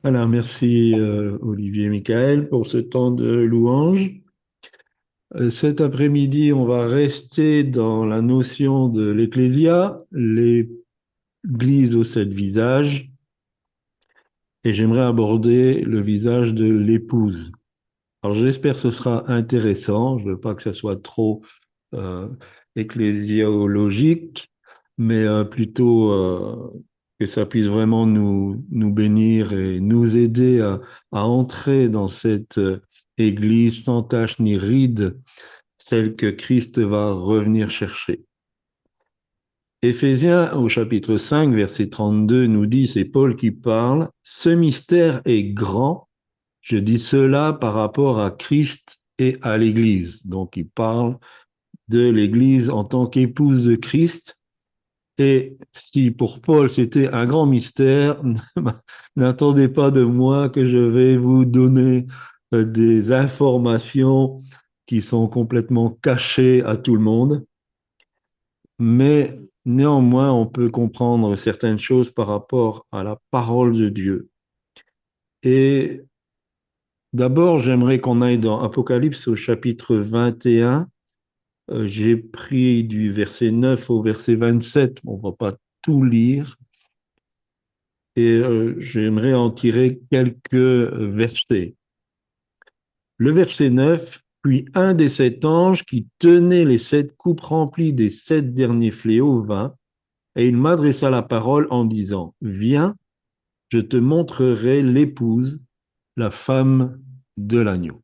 Alors, merci Olivier et Michael pour ce temps de louange. Cet après-midi, on va rester dans la notion de l'Ecclésia, l'Église aux sept visages, et j'aimerais aborder le visage de l'épouse. Alors, j'espère que ce sera intéressant. Je ne veux pas que ce soit trop euh, ecclésiologique, mais plutôt que ça puisse vraiment nous bénir et nous aider à entrer dans cette Église sans tache ni ride, celle que Christ va revenir chercher. Éphésiens au chapitre 5, verset 32 nous dit, c'est Paul qui parle, ce mystère est grand, je dis cela par rapport à Christ et à l'Église. Donc il parle de l'Église en tant qu'épouse de Christ. Et si pour Paul c'était un grand mystère, n'attendez pas de moi que je vais vous donner des informations qui sont complètement cachées à tout le monde, mais néanmoins on peut comprendre certaines choses par rapport à la parole de Dieu. Et d'abord, j'aimerais qu'on aille dans Apocalypse au chapitre 21. J'ai pris du verset 9 au verset 27. On ne va pas tout lire. Et j'aimerais en tirer quelques versets. Le verset 9, puis un des sept anges qui tenait les sept coupes remplies des sept derniers fléaux vint, et il m'adressa la parole en disant, viens, je te montrerai l'épouse, la femme de l'agneau.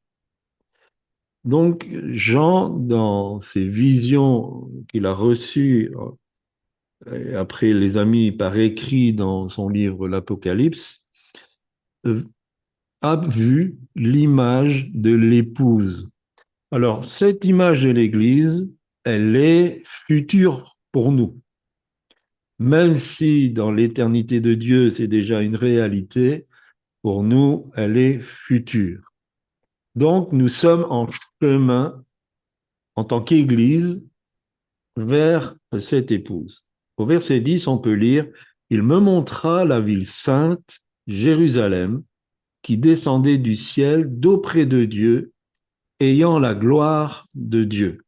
Donc, Jean, dans ses visions qu'il a reçues après les a mis par écrit dans son livre L'Apocalypse, euh, a vu l'image de l'épouse. Alors, cette image de l'Église, elle est future pour nous. Même si dans l'éternité de Dieu, c'est déjà une réalité, pour nous, elle est future. Donc, nous sommes en chemin, en tant qu'Église, vers cette épouse. Au verset 10, on peut lire, il me montra la ville sainte, Jérusalem, qui descendait du ciel d'auprès de Dieu, ayant la gloire de Dieu.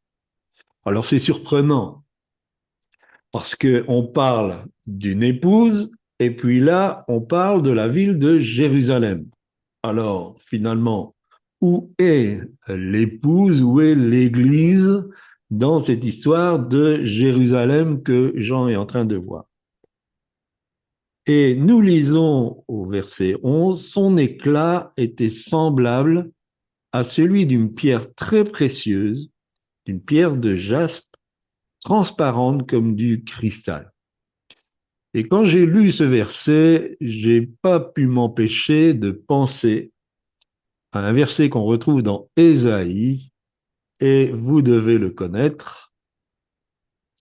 Alors c'est surprenant parce qu'on parle d'une épouse et puis là, on parle de la ville de Jérusalem. Alors finalement, où est l'épouse, où est l'église dans cette histoire de Jérusalem que Jean est en train de voir? Et nous lisons au verset 11, son éclat était semblable à celui d'une pierre très précieuse, d'une pierre de jaspe transparente comme du cristal. Et quand j'ai lu ce verset, j'ai pas pu m'empêcher de penser à un verset qu'on retrouve dans Ésaïe, et vous devez le connaître.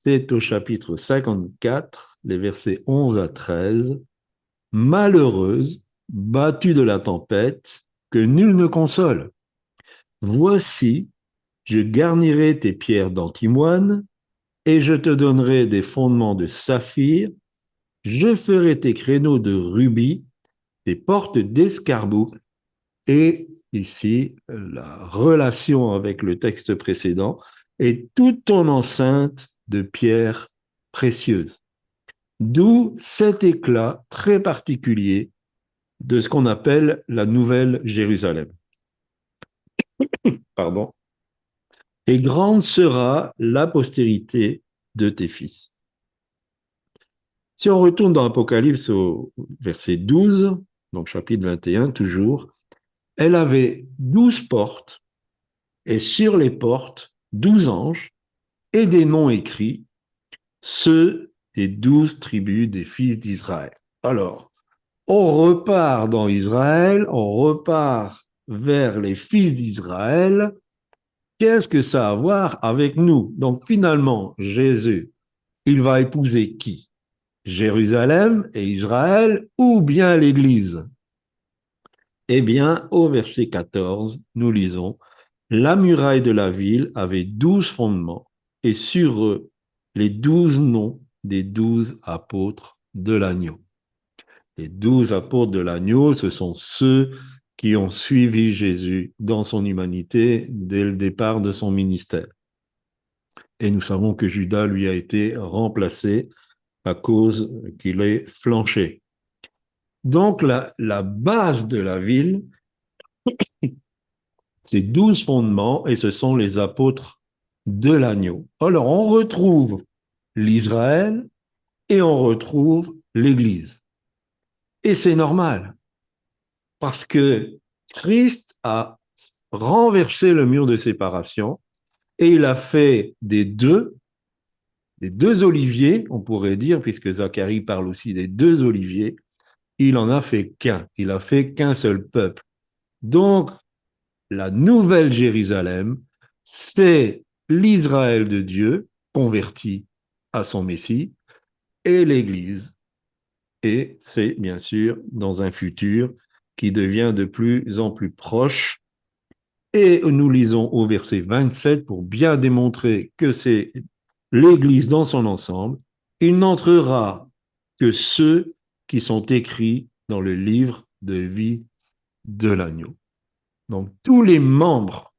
C'est au chapitre 54, les versets 11 à 13. Malheureuse, battue de la tempête, que nul ne console. Voici, je garnirai tes pierres d'antimoine, et je te donnerai des fondements de saphir. Je ferai tes créneaux de rubis, tes portes d'escarboucle, et ici, la relation avec le texte précédent, et toute ton enceinte de pierres précieuses. D'où cet éclat très particulier de ce qu'on appelle la Nouvelle Jérusalem. Pardon. Et grande sera la postérité de tes fils. Si on retourne dans Apocalypse au verset 12, donc chapitre 21 toujours, elle avait 12 portes, et sur les portes, 12 anges, et des noms écrits, ceux des 12 tribus des fils d'Israël. Alors, on repart dans Israël, on repart vers les fils d'Israël. Qu'est-ce que ça a à voir avec nous? Donc finalement, Jésus, il va épouser qui? Jérusalem et Israël ou bien l'Église? Eh bien, au verset 14, nous lisons, la muraille de la ville avait 12 fondements et sur eux les 12 noms des 12 apôtres de l'agneau. Les 12 apôtres de l'agneau, ce sont ceux qui ont suivi Jésus dans son humanité dès le départ de son ministère. Et nous savons que Judas lui a été remplacé à cause qu'il ait flanché. Donc la base de la ville, c'est 12 fondements et ce sont les apôtres de l'agneau. Alors on retrouve l'Israël et on retrouve l'Église. Et c'est normal parce que Christ a renversé le mur de séparation et il a fait des deux oliviers, on pourrait dire, puisque Zacharie parle aussi des deux oliviers, il en a fait qu'un. Il a fait qu'un seul peuple. Donc, la nouvelle Jérusalem, c'est l'Israël de Dieu converti à son Messie et l'Église. Et c'est bien sûr dans un futur qui devient de plus en plus proche. Et nous lisons au verset 27 pour bien démontrer que c'est l'Église dans son ensemble. Il n'entrera que ceux qui sont écrits dans le livre de vie de l'agneau. Donc tous les membres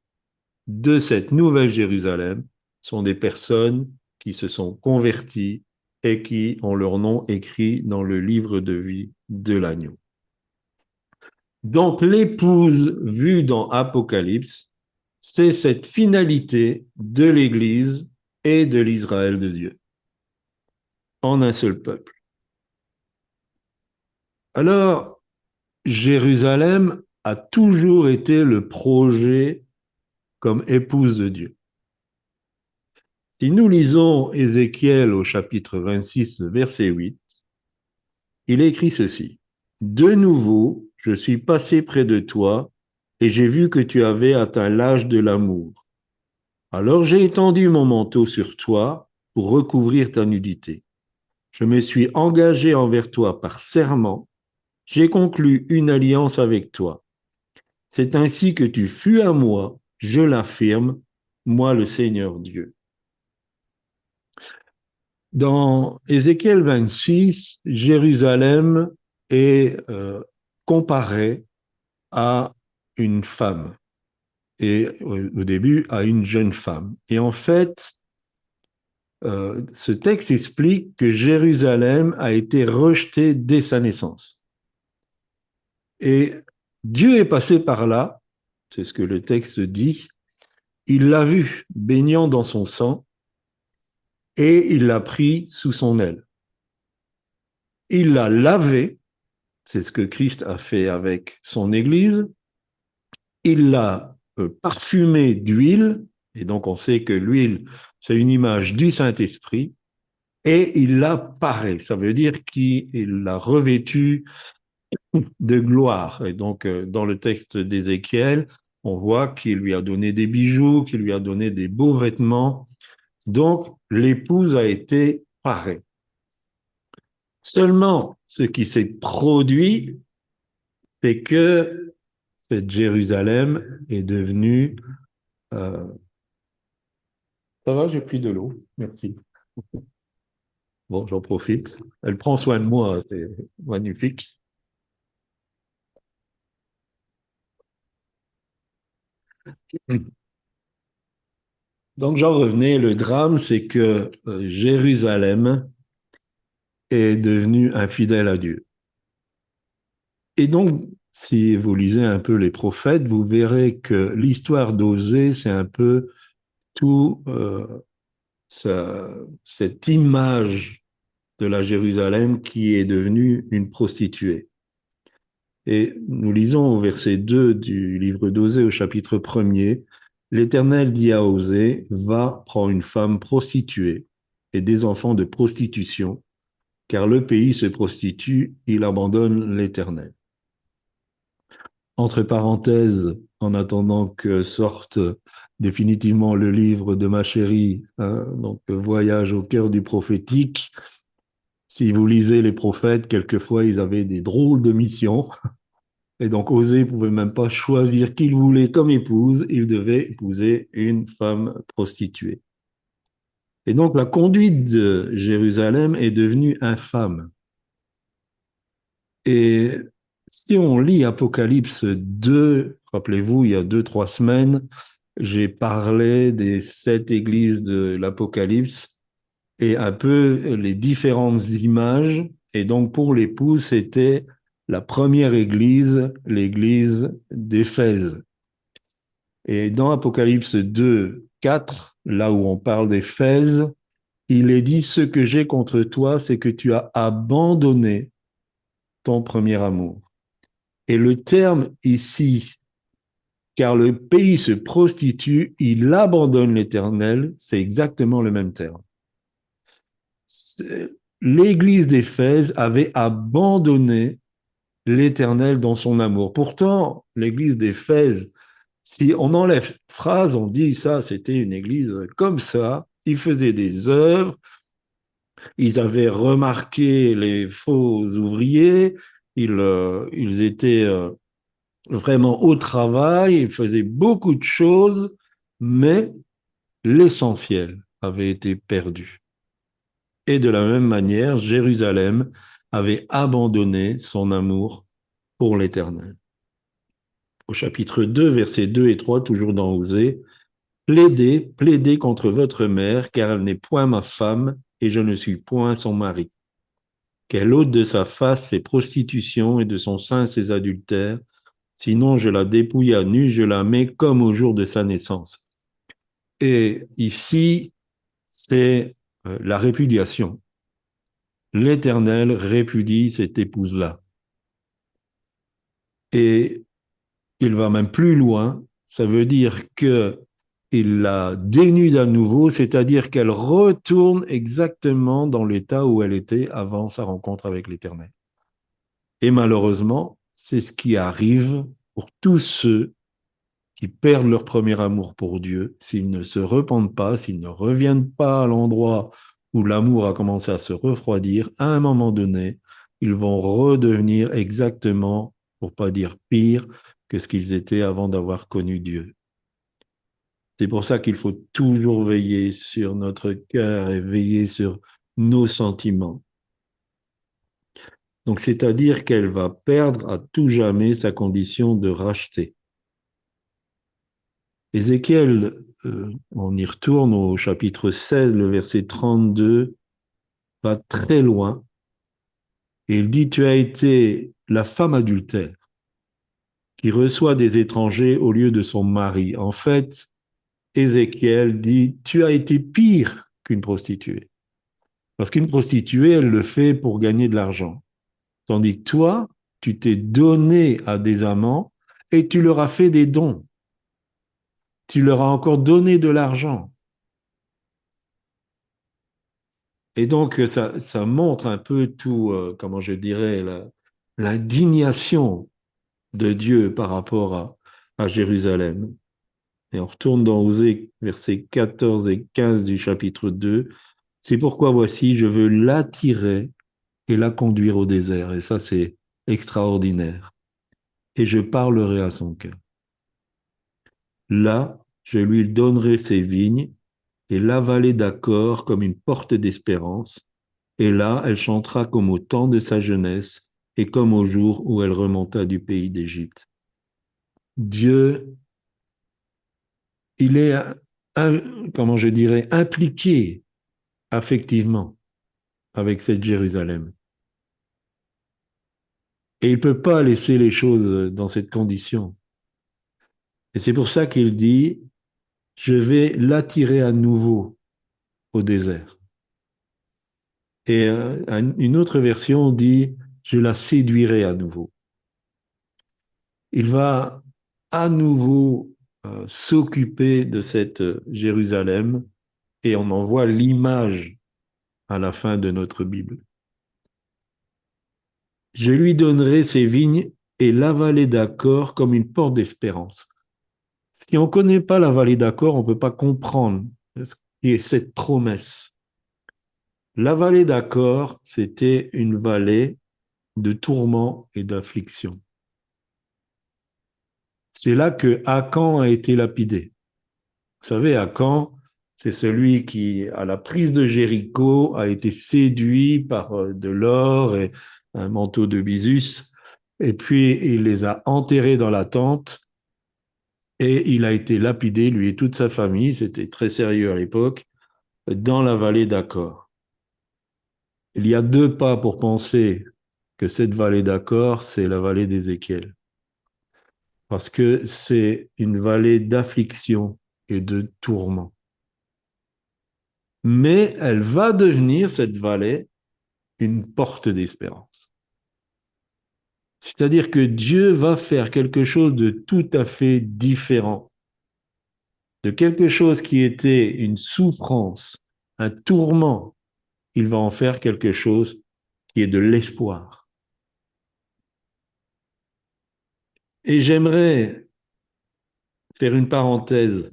de cette nouvelle Jérusalem sont des personnes qui se sont converties et qui ont leur nom écrit dans le livre de vie de l'agneau. Donc l'épouse vue dans Apocalypse, c'est cette finalité de l'Église et de l'Israël de Dieu en un seul peuple. Alors, Jérusalem a toujours été le projet comme épouse de Dieu. Si nous lisons Ézéchiel au chapitre 26, verset 8, il écrit ceci. De nouveau, je suis passé près de toi et j'ai vu que tu avais atteint l'âge de l'amour. Alors j'ai étendu mon manteau sur toi pour recouvrir ta nudité. Je me suis engagé envers toi par serment. J'ai conclu une alliance avec toi. C'est ainsi que tu fus à moi, je l'affirme, moi le Seigneur Dieu. Dans Ézéchiel 26, Jérusalem est comparée à une femme et au début à une jeune femme. Et en fait, ce texte explique que Jérusalem a été rejetée dès sa naissance. Et Dieu est passé par là, c'est ce que le texte dit, il l'a vue baignant dans son sang et il l'a pris sous son aile. Il l'a lavée, c'est ce que Christ a fait avec son Église, il l'a parfumée d'huile, et donc on sait que l'huile, c'est une image du Saint-Esprit, et il l'a parée, ça veut dire qu'il l'a revêtue de gloire. Et donc, dans le texte d'Ézéchiel, on voit qu'il lui a donné des bijoux, qu'il lui a donné des beaux vêtements. Donc, l'épouse a été parée. Seulement, ce qui s'est produit, c'est que cette Jérusalem est devenue... Ça va, j'ai pris de l'eau. Merci. Bon, j'en profite. Elle prend soin de moi, c'est magnifique. Donc, j'en revenais, le drame, c'est que Jérusalem est devenu infidèle à Dieu. Et donc, si vous lisez un peu les prophètes, vous verrez que l'histoire d'Osée, c'est un peu tout cette image de la Jérusalem qui est devenue une prostituée. Et nous lisons au verset 2 du livre d'Osée au chapitre 1er, l'Éternel dit à Osée, va, prends une femme prostituée et des enfants de prostitution, car le pays se prostitue, il abandonne l'Éternel. Entre parenthèses, en attendant que sorte définitivement le livre de ma chérie, hein, donc Voyage au cœur du prophétique, si vous lisez les prophètes, quelquefois ils avaient des drôles de missions. Et donc Osée ne pouvait même pas choisir qui il voulait comme épouse, il devait épouser une femme prostituée. Et donc la conduite de Jérusalem est devenue infâme. Et si on lit Apocalypse 2, rappelez-vous, il y a 2, 3 semaines, j'ai parlé des 7 églises de l'Apocalypse et un peu les différentes images. Et donc pour l'épouse, c'était la première église, l'église d'Éphèse. Et dans Apocalypse 2, 4, là où on parle d'Éphèse, il est dit, ce que j'ai contre toi, c'est que tu as abandonné ton premier amour. Et le terme ici, car le pays se prostitue, il abandonne l'Éternel, c'est exactement le même terme. L'église d'Éphèse avait abandonné l'Éternel dans son amour. Pourtant, l'église d'Éphèse, si on enlève phrase, on dit ça, c'était une église comme ça. Ils faisaient des œuvres, ils avaient remarqué les faux ouvriers, ils étaient vraiment au travail, ils faisaient beaucoup de choses, mais l'essentiel avait été perdu. Et de la même manière, Jérusalem avait abandonné son amour pour l'Éternel. Au chapitre 2, versets 2 et 3, toujours dans Osée, plaidez, plaidez contre votre mère, car elle n'est point ma femme, et je ne suis point son mari. Qu'elle ôte de sa face ses prostitutions et de son sein ses adultères, sinon je la dépouille à nu, je la mets comme au jour de sa naissance. Et ici, c'est la répudiation. L'Éternel répudie cette épouse-là. Et il va même plus loin, ça veut dire que il la dénude à nouveau, c'est-à-dire qu'elle retourne exactement dans l'état où elle était avant sa rencontre avec l'Éternel. Et malheureusement, c'est ce qui arrive pour tous ceux qui perdent leur premier amour pour Dieu, s'ils ne se repentent pas, s'ils ne reviennent pas à l'endroit où l'amour a commencé à se refroidir, à un moment donné, ils vont redevenir exactement, pour pas dire pire, que ce qu'ils étaient avant d'avoir connu Dieu. C'est pour ça qu'il faut toujours veiller sur notre cœur et veiller sur nos sentiments. Donc, c'est-à-dire qu'elle va perdre à tout jamais sa condition de racheté. Ézéchiel, on y retourne au chapitre 16, le verset 32, va très loin. Et il dit, tu as été la femme adultère qui reçoit des étrangers au lieu de son mari. En fait, Ézéchiel dit, tu as été pire qu'une prostituée. Parce qu'une prostituée, elle le fait pour gagner de l'argent. Tandis que toi, tu t'es donné à des amants et tu leur as fait des dons. Tu leur as encore donné de l'argent. Et donc, ça montre un peu tout, comment je dirais, l'indignation de Dieu par rapport à Jérusalem. Et on retourne dans Osée, versets 14 et 15 du chapitre 2. C'est pourquoi voici, je veux l'attirer et la conduire au désert. Et ça, c'est extraordinaire. Et je parlerai à son cœur. Là, je lui donnerai ses vignes et la vallée d'Accord comme une porte d'espérance. Et là, elle chantera comme au temps de sa jeunesse et comme au jour où elle remonta du pays d'Égypte. Dieu, il est, comment je dirais, impliqué affectivement avec cette Jérusalem. Et il ne peut pas laisser les choses dans cette condition. Et c'est pour ça qu'il dit, je vais l'attirer à nouveau au désert. Et une autre version dit, je la séduirai à nouveau. Il va à nouveau s'occuper de cette Jérusalem et on en voit l'image à la fin de notre Bible. Je lui donnerai ses vignes et la vallée d'Accord comme une porte d'espérance. Si on ne connaît pas la vallée d'Accord, on ne peut pas comprendre ce qui est cette promesse. La vallée d'Accord, c'était une vallée de tourments et d'affliction. C'est là que Akan a été lapidé. Vous savez, Akan, c'est celui qui, à la prise de Jéricho, a été séduit par de l'or et un manteau de Bisus, et puis il les a enterrés dans la tente, et il a été lapidé, lui et toute sa famille, c'était très sérieux à l'époque, dans la vallée d'Achor. Il y a deux pas pour penser que cette vallée d'Achor, c'est la vallée d'Ézéchiel, parce que c'est une vallée d'affliction et de tourment. Mais elle va devenir, cette vallée, une porte d'espérance. C'est-à-dire que Dieu va faire quelque chose de tout à fait différent, de quelque chose qui était une souffrance, un tourment. Il va en faire quelque chose qui est de l'espoir. Et j'aimerais faire une parenthèse.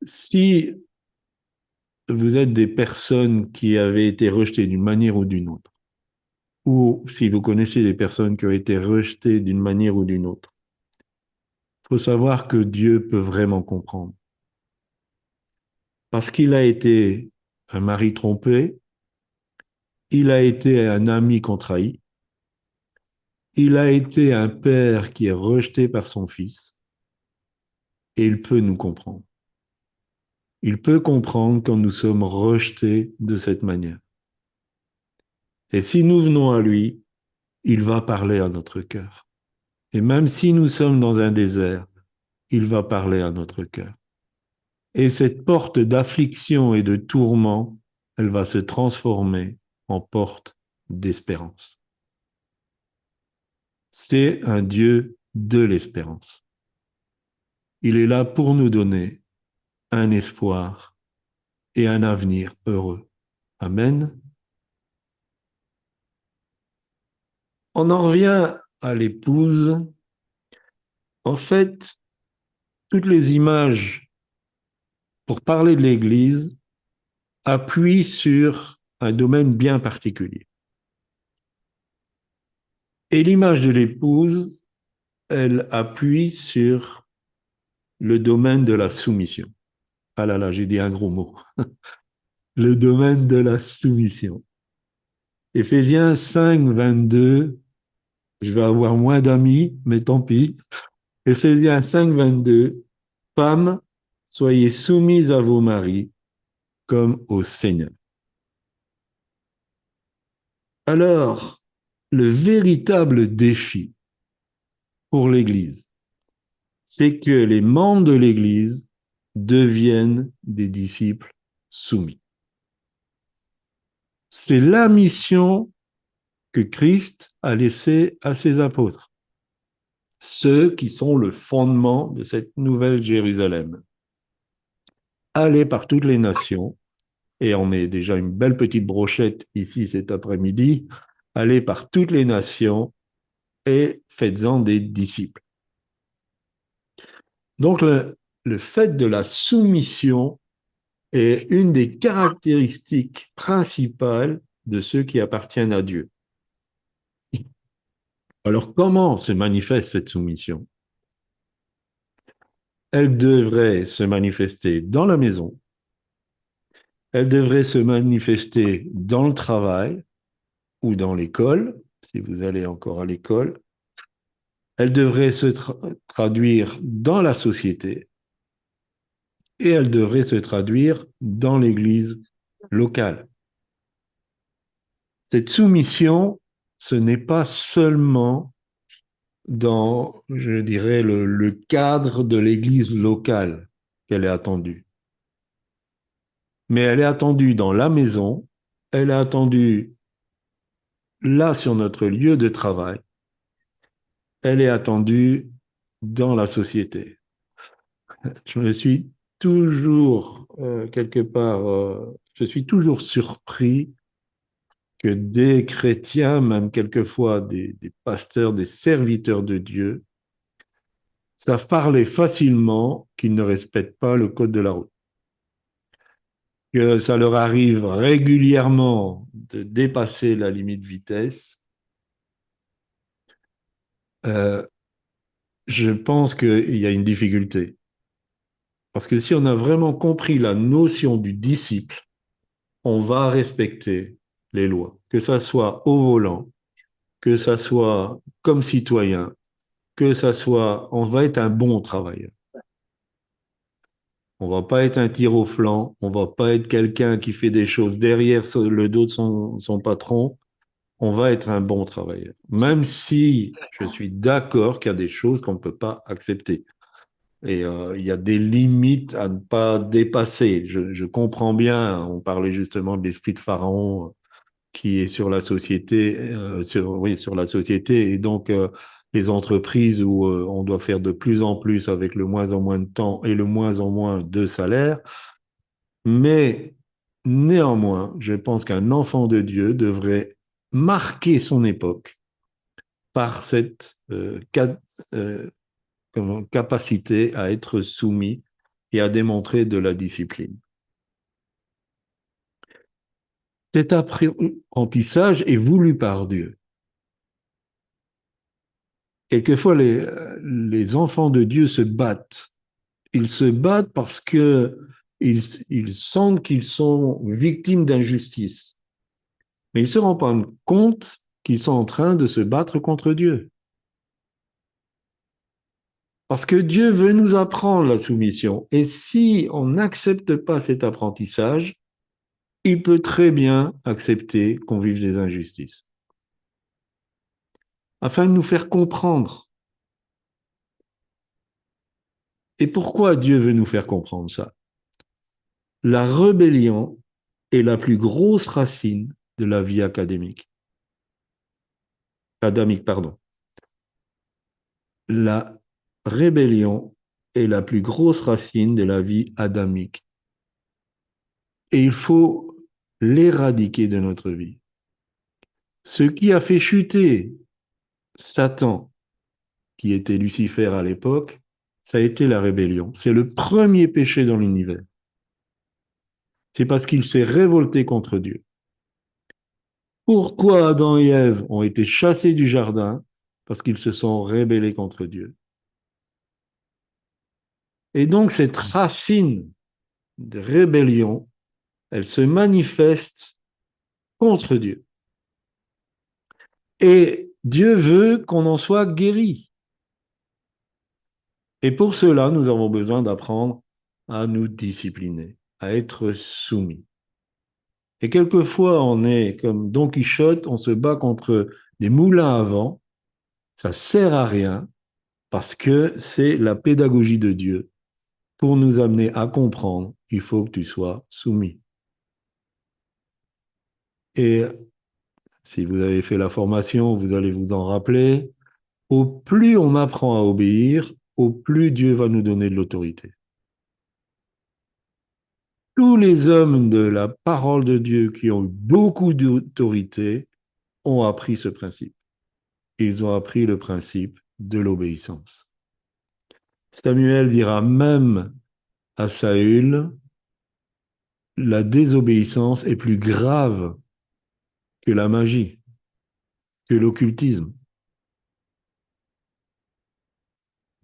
Si vous êtes des personnes qui avaient été rejetées d'une manière ou d'une autre, ou si vous connaissez des personnes qui ont été rejetées d'une manière ou d'une autre, il faut savoir que Dieu peut vraiment comprendre. Parce qu'il a été un mari trompé, il a été un ami qu'on trahit, il a été un père qui est rejeté par son fils, et il peut nous comprendre. Il peut comprendre quand nous sommes rejetés de cette manière. Et si nous venons à lui, il va parler à notre cœur. Et même si nous sommes dans un désert, il va parler à notre cœur. Et cette porte d'affliction et de tourment, elle va se transformer en porte d'espérance. C'est un Dieu de l'espérance. Il est là pour nous donner un espoir et un avenir heureux. Amen. On en revient à l'épouse. En fait, toutes les images pour parler de l'Église appuient sur un domaine bien particulier. Et l'image de l'épouse, elle appuie sur le domaine de la soumission. Ah là là, j'ai dit un gros mot. Le domaine de la soumission. Éphésiens 5, 22, je vais avoir moins d'amis, mais tant pis. Éphésiens 5, 22, femmes, soyez soumises à vos maris comme au Seigneur. Alors, le véritable défi pour l'Église, c'est que les membres de l'Église deviennent des disciples soumis. C'est la mission que Christ a laissée à ses apôtres, ceux qui sont le fondement de cette nouvelle Jérusalem. Aller par toutes les nations, et on est déjà une belle petite brochette ici cet après-midi, aller par toutes les nations et faites-en des disciples. Donc le fait de la soumission est une des caractéristiques principales de ceux qui appartiennent à Dieu. Alors comment se manifeste cette soumission? Elle devrait se manifester dans la maison, elle devrait se manifester dans le travail ou dans l'école, si vous allez encore à l'école, elle devrait se traduire dans la société et elle devrait se traduire dans l'église locale. Cette soumission, ce n'est pas seulement dans, je dirais, le cadre de l'église locale qu'elle est attendue, mais elle est attendue dans la maison, elle est attendue là sur notre lieu de travail, elle est attendue dans la société. Je me suis toujours, quelque part, je suis toujours surpris que des chrétiens, même quelquefois des pasteurs, des serviteurs de Dieu, savent parler facilement qu'ils ne respectent pas le code de la route. Que ça leur arrive régulièrement de dépasser la limite de vitesse. Euh, je pense qu'il y a une difficulté. Parce que si on a vraiment compris la notion du disciple, on va respecter les lois, que ça soit au volant, que ça soit comme citoyen, que ça soit, on va être un bon travailleur. On va pas être un tir au flanc, on va pas être quelqu'un qui fait des choses derrière le dos de son patron, on va être un bon travailleur. Même si je suis d'accord qu'il y a des choses qu'on ne peut pas accepter. Et il y a des limites à ne pas dépasser. Je comprends bien, on parlait justement de l'esprit de Pharaon qui est sur la société, oui, sur la société, et donc les entreprises où on doit faire de plus en plus avec le moins en moins de temps et le moins en moins de salaire. Mais néanmoins, je pense qu'un enfant de Dieu devrait marquer son époque par cette euh, capacité à être soumis et à démontrer de la discipline. Cet apprentissage est voulu par Dieu. Quelquefois, les enfants de Dieu se battent. Ils se battent parce que ils sentent qu'ils sont victimes d'injustice. Mais ils ne se rendent pas compte qu'ils sont en train de se battre contre Dieu. Parce que Dieu veut nous apprendre la soumission. Et si on n'accepte pas cet apprentissage, il peut très bien accepter qu'on vive des injustices. Afin de nous faire comprendre. Et pourquoi Dieu veut nous faire comprendre ça? La rébellion est la plus grosse racine de la vie académique. Adamique, pardon. La rébellion est la plus grosse racine de la vie adamique. Et il faut l'éradiquer de notre vie. Ce qui a fait chuter Satan, qui était Lucifer à l'époque, ça a été la rébellion. C'est le premier péché dans l'univers. C'est parce qu'il s'est révolté contre Dieu. Pourquoi Adam et Ève ont été chassés du jardin? Parce qu'ils se sont rébellés contre Dieu. Et donc cette racine de rébellion, elle se manifeste contre Dieu. Et Dieu veut qu'on en soit guéri. Et pour cela, nous avons besoin d'apprendre à nous discipliner, à être soumis. Et quelquefois, on est comme Don Quichotte, on se bat contre des moulins à vent, ça sert à rien parce que c'est la pédagogie de Dieu pour nous amener à comprendre qu'il faut que tu sois soumis. Et si vous avez fait la formation, vous allez vous en rappeler, au plus on apprend à obéir, au plus Dieu va nous donner de l'autorité. Tous les hommes de la parole de Dieu qui ont eu beaucoup d'autorité ont appris ce principe. Ils ont appris le principe de l'obéissance. Samuel dira même à Saül, la désobéissance est plus grave que la magie, que l'occultisme.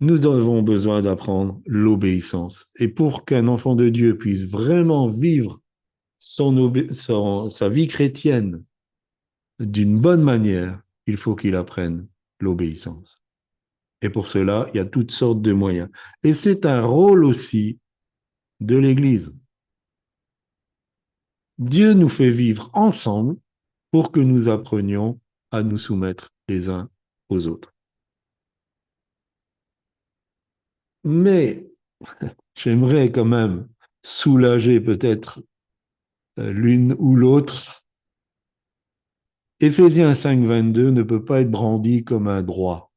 Nous avons besoin d'apprendre l'obéissance. Et pour qu'un enfant de Dieu puisse vraiment vivre sa vie chrétienne d'une bonne manière, il faut qu'il apprenne l'obéissance. Et pour cela, il y a toutes sortes de moyens. Et c'est un rôle aussi de l'Église. Dieu nous fait vivre ensemble pour que nous apprenions à nous soumettre les uns aux autres. Mais j'aimerais quand même soulager peut-être l'une ou l'autre. Éphésiens 5,22 ne peut pas être brandi comme un droit.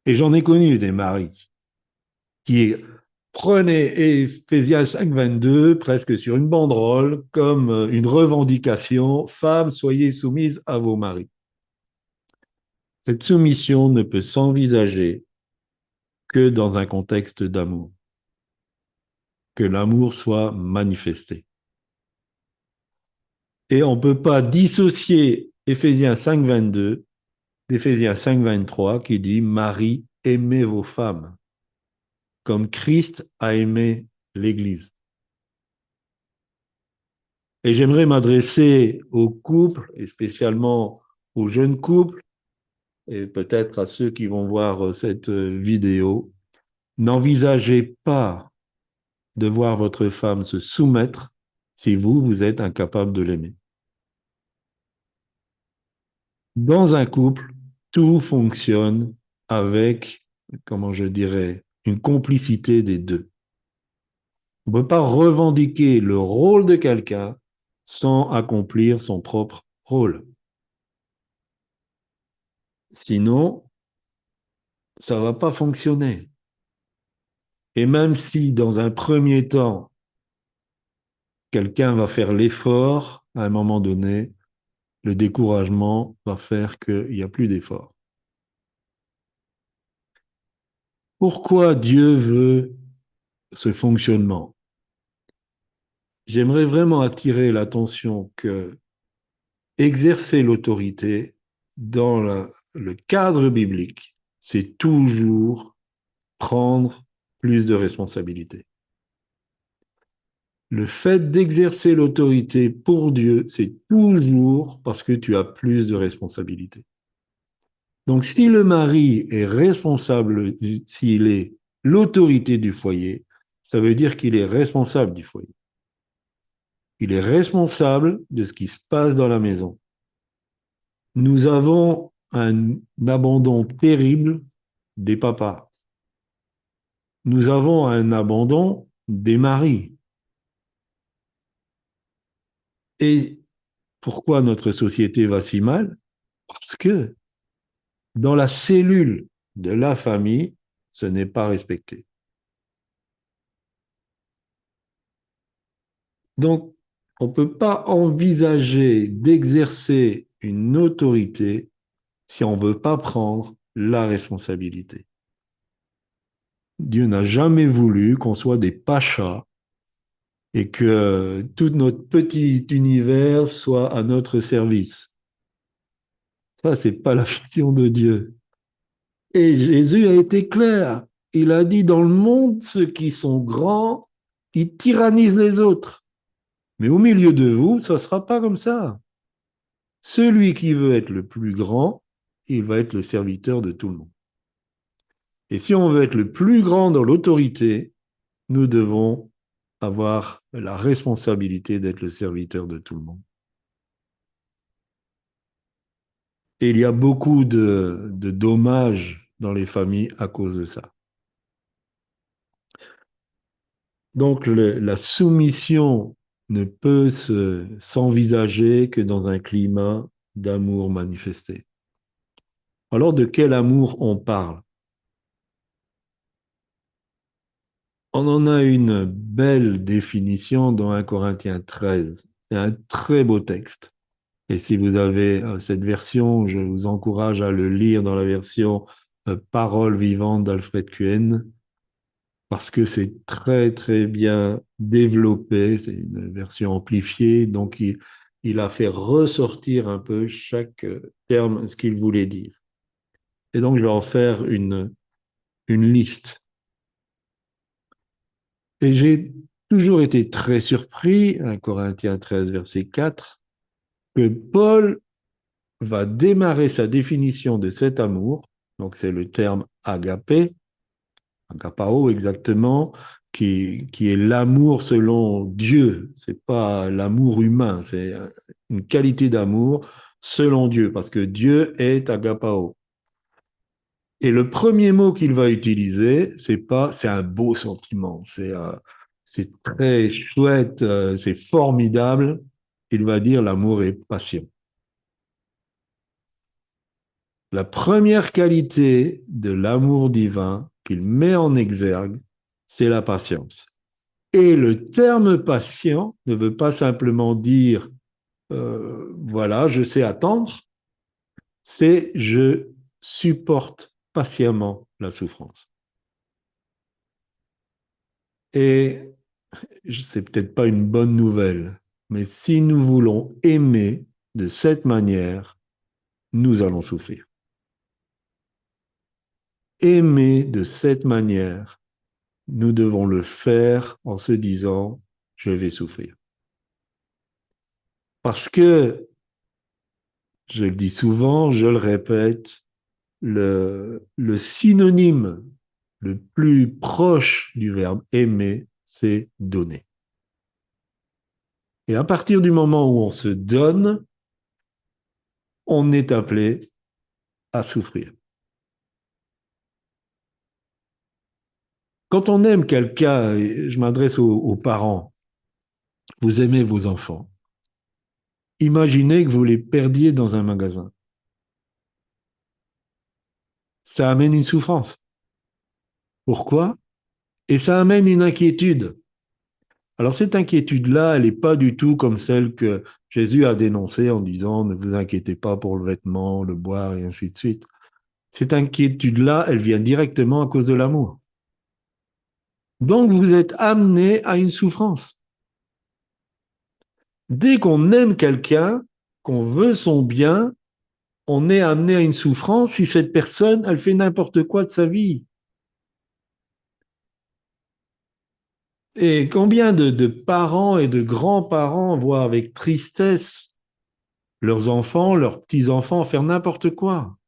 Et j'en ai connu des maris qui prenaient Éphésiens 5,22 presque sur une banderole comme une revendication. Femmes, soyez soumises à vos maris. Cette soumission ne peut s'envisager que dans un contexte d'amour. Que l'amour soit manifesté. Et on ne peut pas dissocier Éphésiens 5,22 d'Éphésiens 5,23 qui dit Marie, aimez vos femmes comme Christ a aimé l'Église. Et j'aimerais m'adresser aux couples, et spécialement aux jeunes couples, et peut-être à ceux qui vont voir cette vidéo. N'envisagez pas de voir votre femme se soumettre si vous, vous êtes incapable de l'aimer. Dans un couple, tout fonctionne avec, comment je dirais, une complicité des deux. On ne peut pas revendiquer le rôle de quelqu'un sans accomplir son propre rôle. Sinon, ça ne va pas fonctionner. Et même si, dans un premier temps, quelqu'un va faire l'effort, à un moment donné, le découragement va faire qu'il n'y a plus d'effort. Pourquoi Dieu veut ce fonctionnement? J'aimerais vraiment attirer l'attention que exercer l'autorité dans le cadre biblique, c'est toujours prendre plus de responsabilités. Le fait d'exercer l'autorité pour Dieu, c'est toujours parce que tu as plus de responsabilités. Donc, si le mari est responsable, s'il est l'autorité du foyer, ça veut dire qu'il est responsable du foyer. Il est responsable de ce qui se passe dans la maison. Nous avons un abandon terrible des papas. Nous avons un abandon des maris. Et pourquoi notre société va si mal? Parce que dans la cellule de la famille, ce n'est pas respecté. Donc, on ne peut pas envisager d'exercer une autorité si on ne veut pas prendre la responsabilité. Dieu n'a jamais voulu qu'on soit des pachas et que tout notre petit univers soit à notre service. Ça, c'est pas la vision de Dieu. Et Jésus a été clair. Il a dit, dans le monde, ceux qui sont grands, ils tyrannisent les autres. Mais au milieu de vous, ça ne sera pas comme ça. Celui qui veut être le plus grand, il va être le serviteur de tout le monde. Et si on veut être le plus grand dans l'autorité, nous devons avoir la responsabilité d'être le serviteur de tout le monde. Et il y a beaucoup de dommages dans les familles à cause de ça. Donc la soumission ne peut s'envisager que dans un climat d'amour manifesté. Alors de quel amour on parle? On en a une belle définition dans 1 Corinthiens 13. C'est un très beau texte. Et si vous avez cette version, je vous encourage à le lire dans la version Parole vivante d'Alfred Kuen, parce que c'est très, très bien développé. C'est une version amplifiée. Donc, il a fait ressortir un peu chaque terme, ce qu'il voulait dire. Et donc, je vais en faire une liste. Et j'ai toujours été très surpris, 1 Corinthiens 13, verset 4, que Paul va démarrer sa définition de cet amour, donc c'est le terme agapé, agapao exactement, qui est l'amour selon Dieu. C'est pas l'amour humain, c'est une qualité d'amour selon Dieu, parce que Dieu est agapao. Et le premier mot qu'il va utiliser, c'est un beau sentiment, c'est très chouette, c'est formidable. Il va dire l'amour est patient. La première qualité de l'amour divin qu'il met en exergue, c'est la patience. Et le terme patient ne veut pas simplement dire voilà, je sais attendre, c'est je supporte patiemment la souffrance. Et c'est peut-être pas une bonne nouvelle, mais si nous voulons aimer de cette manière, nous allons souffrir. Aimer de cette manière, nous devons le faire en se disant, je vais souffrir. Parce que, je le dis souvent, je le répète, le synonyme le plus proche du verbe aimer, c'est donner. Et à partir du moment où on se donne, on est appelé à souffrir. Quand on aime quelqu'un, et je m'adresse aux parents, vous aimez vos enfants, imaginez que vous les perdiez dans un magasin. Ça amène une souffrance. Pourquoi? Et ça amène une inquiétude. Alors cette inquiétude-là, elle n'est pas du tout comme celle que Jésus a dénoncée en disant ne vous inquiétez pas pour le vêtement, le boire et ainsi de suite. Cette inquiétude-là, elle vient directement à cause de l'amour. Donc vous êtes amené à une souffrance. Dès qu'on aime quelqu'un, qu'on veut son bien, on est amené à une souffrance si cette personne, elle fait n'importe quoi de sa vie. Et combien de parents et de grands-parents voient avec tristesse leurs enfants, leurs petits-enfants faire n'importe quoi.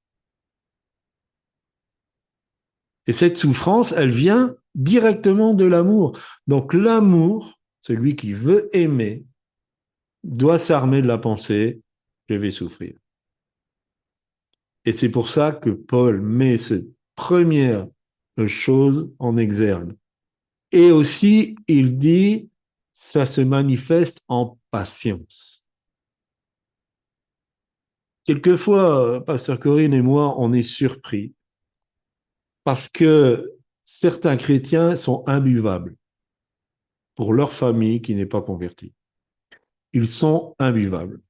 Et cette souffrance, elle vient directement de l'amour. Donc l'amour, celui qui veut aimer, doit s'armer de la pensée, je vais souffrir. Et c'est pour ça que Paul met cette première chose en exergue. Et aussi, il dit, ça se manifeste en patience. Quelquefois, Pasteur Corinne et moi, on est surpris parce que certains chrétiens sont imbuvables pour leur famille qui n'est pas convertie. Ils sont imbuvables.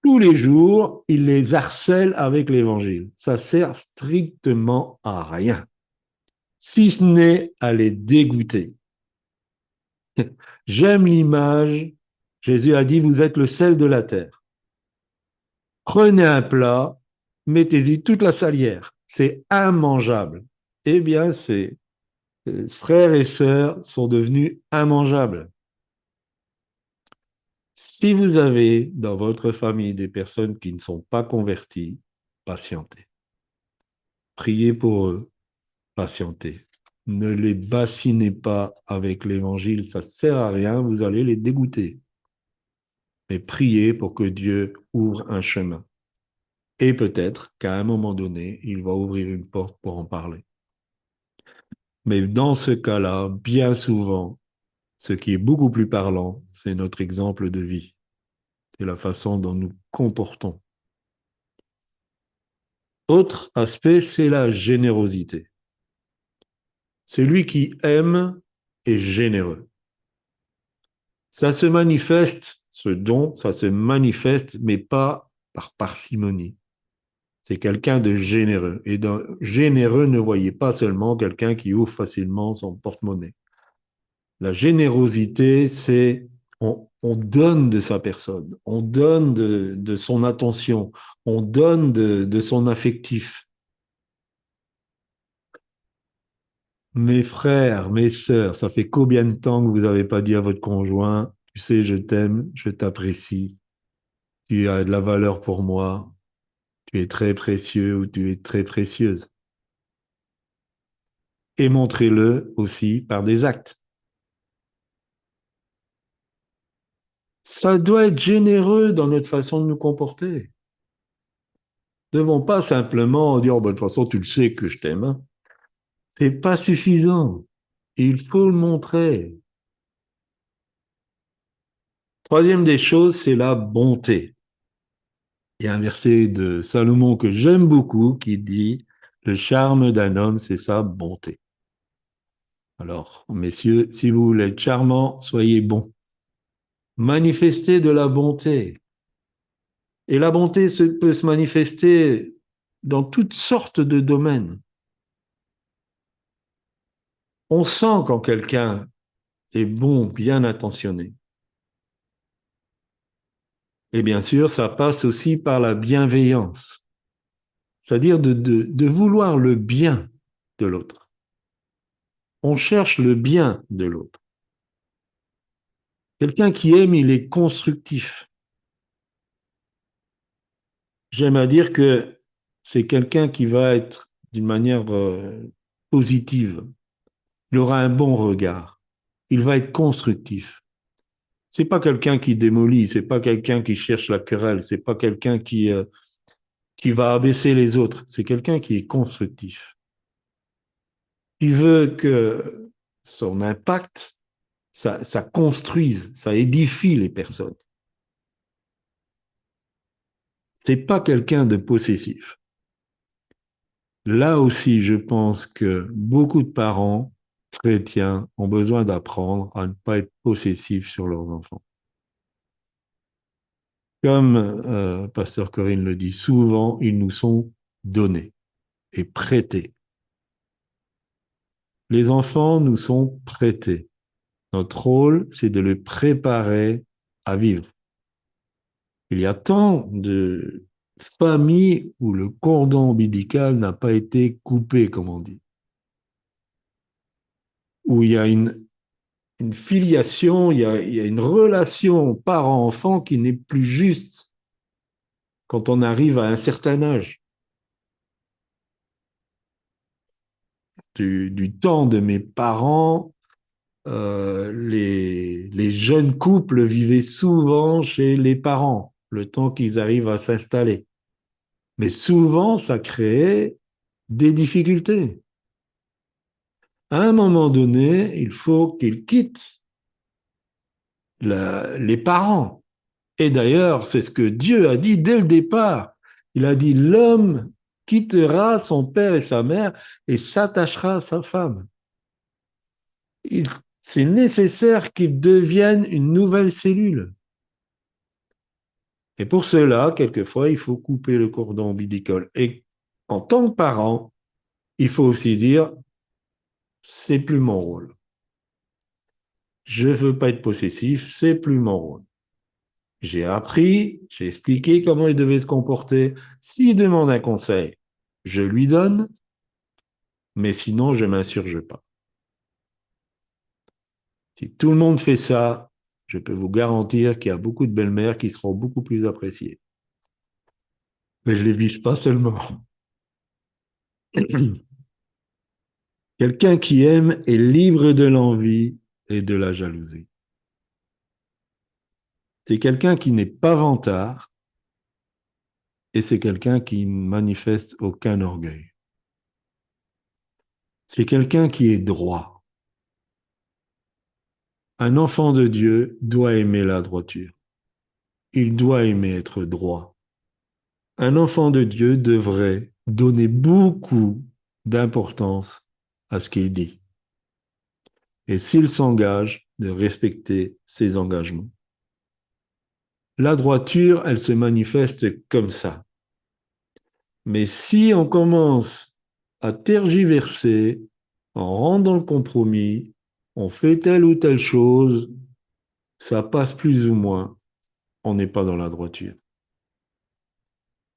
Tous les jours, ils les harcèlent avec l'évangile. Ça sert strictement à rien, si ce n'est à les dégoûter. J'aime l'image. Jésus a dit, vous êtes le sel de la terre. Prenez un plat, mettez-y toute la salière. C'est immangeable. Eh bien, ces frères et sœurs sont devenus immangeables. Si vous avez dans votre famille des personnes qui ne sont pas converties, patientez. Priez pour eux, patientez. Ne les bassinez pas avec l'évangile, ça ne sert à rien, vous allez les dégoûter. Mais priez pour que Dieu ouvre un chemin. Et peut-être qu'à un moment donné, il va ouvrir une porte pour en parler. Mais dans ce cas-là, bien souvent, ce qui est beaucoup plus parlant, c'est notre exemple de vie. C'est la façon dont nous comportons. Autre aspect, c'est la générosité. Celui qui aime est généreux. Ça se manifeste, ce don, ça se manifeste, mais pas par parcimonie. C'est quelqu'un de généreux. Et dans généreux, ne voyez pas seulement quelqu'un qui ouvre facilement son porte-monnaie. La générosité, c'est on donne de sa personne, on donne de son attention, on donne de son affectif. Mes frères, mes sœurs, ça fait combien de temps que vous n'avez pas dit à votre conjoint, tu sais, je t'aime, je t'apprécie, tu as de la valeur pour moi, tu es très précieux ou tu es très précieuse. Et montrez-le aussi par des actes. Ça doit être généreux dans notre façon de nous comporter. Nous ne devons pas simplement dire, oh, ben, de toute façon, tu le sais que je t'aime. Hein. C'est pas suffisant. Il faut le montrer. Troisième des choses, c'est la bonté. Il y a un verset de Salomon que j'aime beaucoup qui dit, le charme d'un homme, c'est sa bonté. Alors, messieurs, si vous voulez être charmant, soyez bons. Manifestez de la bonté. Et la bonté peut se manifester dans toutes sortes de domaines. On sent quand quelqu'un est bon, bien intentionné. Et bien sûr, ça passe aussi par la bienveillance, c'est-à-dire de vouloir le bien de l'autre. On cherche le bien de l'autre. Quelqu'un qui aime, il est constructif. J'aime à dire que c'est quelqu'un qui va être d'une manière positive. Il aura un bon regard. Il va être constructif. C'est pas quelqu'un qui démolit, c'est pas quelqu'un qui cherche la querelle, c'est pas quelqu'un qui va abaisser les autres. C'est quelqu'un qui est constructif. Il veut que son impact, ça construise, ça édifie les personnes. C'est pas quelqu'un de possessif. Là aussi, je pense que beaucoup de parents chrétiens ont besoin d'apprendre à ne pas être possessifs sur leurs enfants. Comme Pasteur Corinne le dit, souvent, ils nous sont donnés et prêtés. Les enfants nous sont prêtés. Notre rôle, c'est de les préparer à vivre. Il y a tant de familles où le cordon ombilical n'a pas été coupé, comme on dit, où il y a une filiation, il y a une relation parent-enfant qui n'est plus juste quand on arrive à un certain âge. Du temps de mes parents, les jeunes couples vivaient souvent chez les parents, le temps qu'ils arrivent à s'installer. Mais souvent, ça créait des difficultés. À un moment donné, il faut qu'ils quittent les parents. Et d'ailleurs, c'est ce que Dieu a dit dès le départ. Il a dit, l'homme quittera son père et sa mère et s'attachera à sa femme. C'est nécessaire qu'ils deviennent une nouvelle cellule. Et pour cela, quelquefois, il faut couper le cordon ombilical. Et en tant que parent, il faut aussi dire, c'est plus mon rôle. Je ne veux pas être possessif, c'est plus mon rôle. J'ai appris, j'ai expliqué comment il devait se comporter. S'il demande un conseil, je lui donne, mais sinon, je ne m'insurge pas. Si tout le monde fait ça, je peux vous garantir qu'il y a beaucoup de belles-mères qui seront beaucoup plus appréciées. Mais je ne les vise pas seulement. Quelqu'un qui aime est libre de l'envie et de la jalousie. C'est quelqu'un qui n'est pas vantard et c'est quelqu'un qui ne manifeste aucun orgueil. C'est quelqu'un qui est droit. Un enfant de Dieu doit aimer la droiture. Il doit aimer être droit. Un enfant de Dieu devrait donner beaucoup d'importance à ce qu'il dit. Et s'il s'engage, de respecter ses engagements. La droiture, elle se manifeste comme ça. Mais si on commence à tergiverser, on rentre dans le compromis, on fait telle ou telle chose, ça passe plus ou moins, on n'est pas dans la droiture.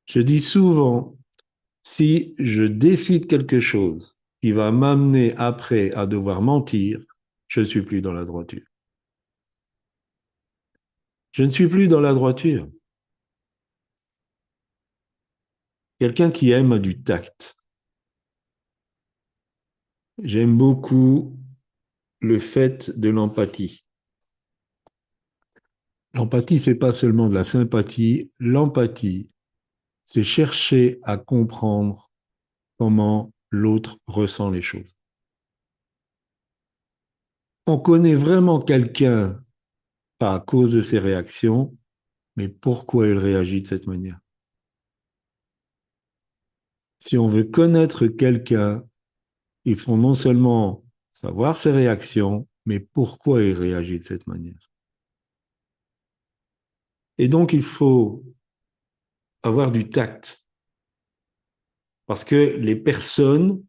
Je dis souvent, si je décide quelque chose qui va m'amener après à devoir mentir, je ne suis plus dans la droiture. Je ne suis plus dans la droiture. Quelqu'un qui aime a du tact. J'aime beaucoup le fait de l'empathie. L'empathie, c'est pas seulement de la sympathie. L'empathie, c'est chercher à comprendre comment l'autre ressent les choses. On connaît vraiment quelqu'un pas à cause de ses réactions, mais pourquoi il réagit de cette manière. Si on veut connaître quelqu'un, il faut non seulement savoir ses réactions, mais pourquoi il réagit de cette manière. Et donc, il faut avoir du tact. Parce que les personnes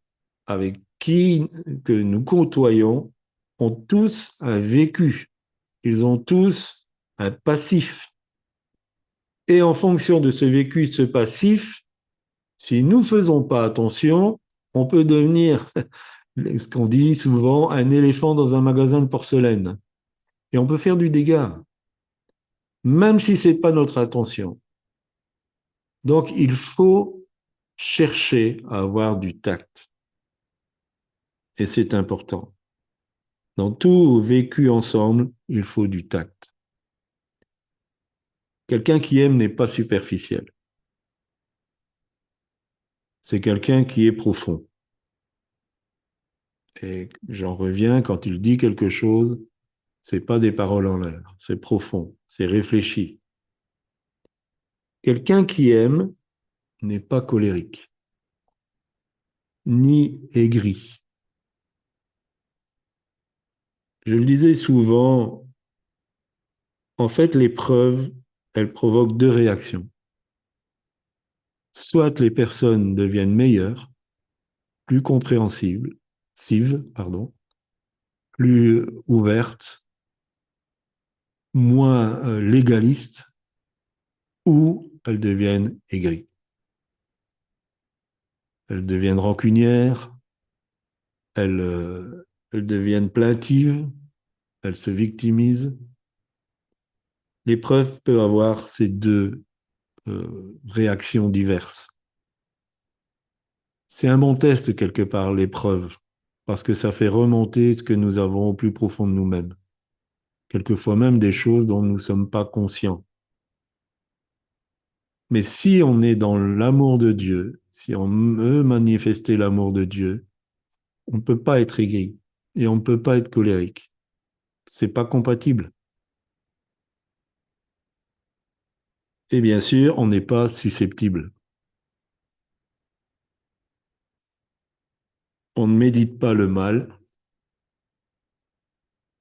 avec qui que nous côtoyons ont tous un vécu. Ils ont tous un passif. Et en fonction de ce vécu, ce passif, si nous ne faisons pas attention, on peut devenir, ce qu'on dit souvent, un éléphant dans un magasin de porcelaine. Et on peut faire du dégât, même si ce n'est pas notre intention. Donc, il faut chercher à avoir du tact. Et c'est important. Dans tout vécu ensemble, il faut du tact. Quelqu'un qui aime n'est pas superficiel. C'est quelqu'un qui est profond. Et j'en reviens, quand il dit quelque chose, c'est pas des paroles en l'air. C'est profond, c'est réfléchi. Quelqu'un qui aime n'est pas colérique, ni aigri. Je le disais souvent, en fait, l'épreuve, elle provoque deux réactions. Soit les personnes deviennent meilleures, plus compréhensibles, pardon, plus ouvertes, moins légalistes, ou elles deviennent aigries. Elles deviennent rancunières, elles deviennent plaintives, elles se victimisent. L'épreuve peut avoir ces deux réactions diverses. C'est un bon test quelque part, l'épreuve, parce que ça fait remonter ce que nous avons au plus profond de nous-mêmes. Quelquefois même des choses dont nous ne sommes pas conscients. Mais si on est dans l'amour de Dieu, si on veut manifester l'amour de Dieu, on ne peut pas être aigri et on ne peut pas être colérique. C'est pas compatible. Et bien sûr, on n'est pas susceptible. On ne médite pas le mal.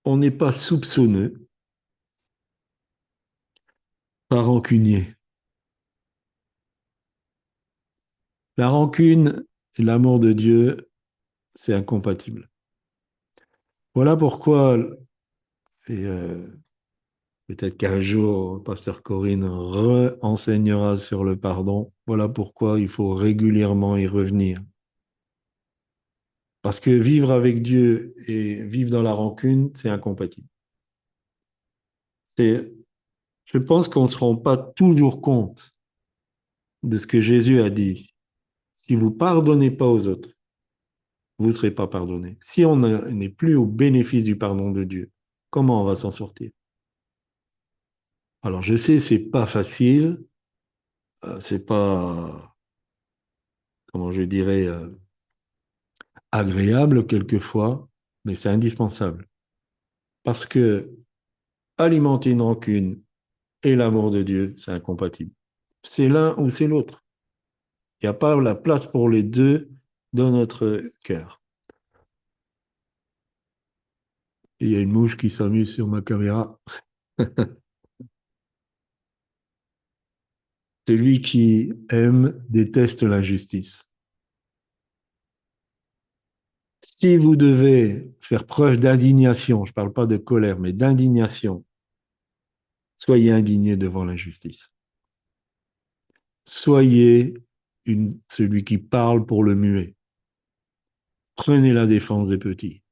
On n'est pas soupçonneux, pas rancunier. La rancune et l'amour de Dieu, c'est incompatible. Voilà pourquoi, et peut-être qu'un jour, Pasteur Corinne enseignera sur le pardon. Voilà pourquoi il faut régulièrement y revenir. Parce que vivre avec Dieu et vivre dans la rancune, c'est incompatible. C'est, je pense qu'on ne se rend pas toujours compte de ce que Jésus a dit. Si vous pardonnez pas aux autres, vous ne serez pas pardonné. Si on n'est plus au bénéfice du pardon de Dieu, comment on va s'en sortir? Alors je sais, c'est pas facile, c'est pas, comment je dirais, agréable quelquefois, mais c'est indispensable. Parce que alimenter une rancune et l'amour de Dieu, c'est incompatible. C'est l'un ou c'est l'autre. Il n'y a pas la place pour les deux dans notre cœur. Et il y a une mouche qui s'amuse sur ma caméra. Celui qui aime déteste l'injustice. Si vous devez faire preuve d'indignation, je ne parle pas de colère, mais d'indignation, soyez indigné devant l'injustice. Soyez celui qui parle pour le muet. Prenez la défense des petits.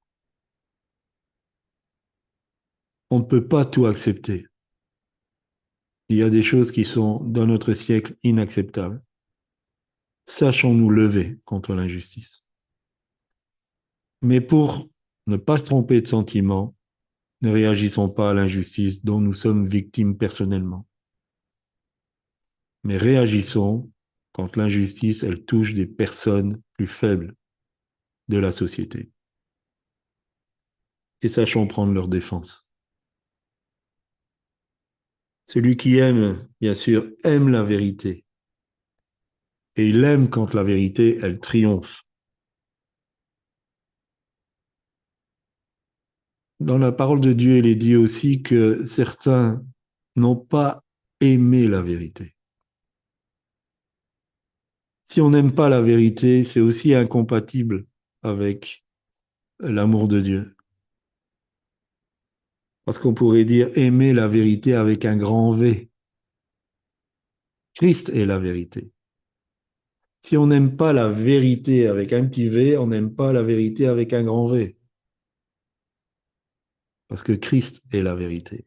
On ne peut pas tout accepter. Il y a des choses qui sont, dans notre siècle, inacceptables. Sachons nous lever contre l'injustice. Mais pour ne pas se tromper de sentiments, ne réagissons pas à l'injustice dont nous sommes victimes personnellement. Mais réagissons quand l'injustice, elle touche des personnes plus faibles de la société. Et sachons prendre leur défense. Celui qui aime, bien sûr, aime la vérité. Et il aime quand la vérité, elle triomphe. Dans la parole de Dieu, il est dit aussi que certains n'ont pas aimé la vérité. Si on n'aime pas la vérité, c'est aussi incompatible avec l'amour de Dieu. Parce qu'on pourrait dire aimer la vérité avec un grand V. Christ est la vérité. Si on n'aime pas la vérité avec un petit V, on n'aime pas la vérité avec un grand V. Parce que Christ est la vérité.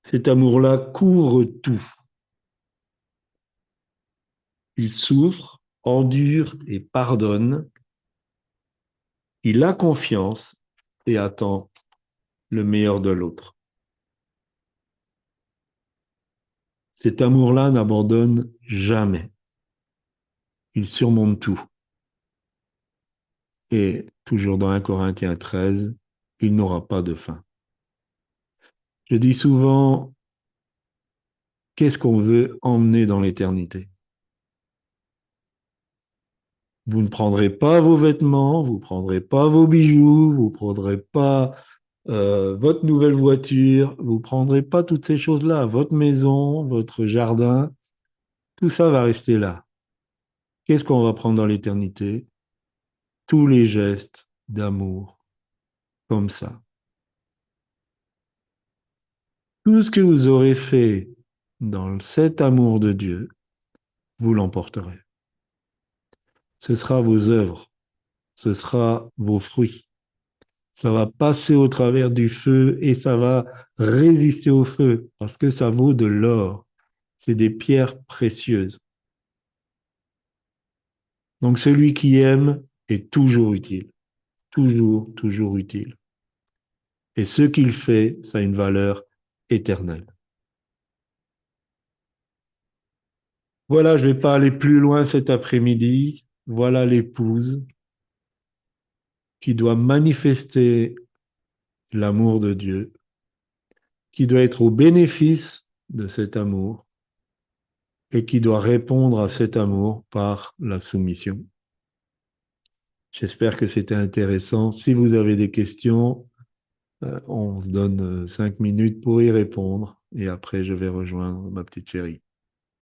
Cet amour-là couvre tout. il souffre, endure et pardonne. Il a confiance et attend le meilleur de l'autre. Cet amour-là n'abandonne jamais. Il surmonte tout. Et toujours dans 1 Corinthiens 13, il n'aura pas de fin. Je dis souvent, qu'est-ce qu'on veut emmener dans l'éternité? Vous ne prendrez pas vos vêtements, vous ne prendrez pas vos bijoux, vous ne prendrez pas votre nouvelle voiture, vous ne prendrez pas toutes ces choses-là, votre maison, votre jardin, tout ça va rester là. Qu'est-ce qu'on va prendre dans l'éternité? Tous les gestes d'amour, comme ça. Tout ce que vous aurez fait dans cet amour de Dieu, vous l'emporterez. Ce sera vos œuvres, ce sera vos fruits. Ça va passer au travers du feu et ça va résister au feu parce que ça vaut de l'or. C'est des pierres précieuses. Donc celui qui aime est toujours utile, toujours, toujours utile. Et ce qu'il fait, ça a une valeur éternelle. Voilà, je ne vais pas aller plus loin cet après-midi. Voilà l'épouse qui doit manifester l'amour de Dieu, qui doit être au bénéfice de cet amour et qui doit répondre à cet amour par la soumission. J'espère que c'était intéressant. Si vous avez des questions, on se donne 5 minutes pour y répondre et après je vais rejoindre ma petite chérie.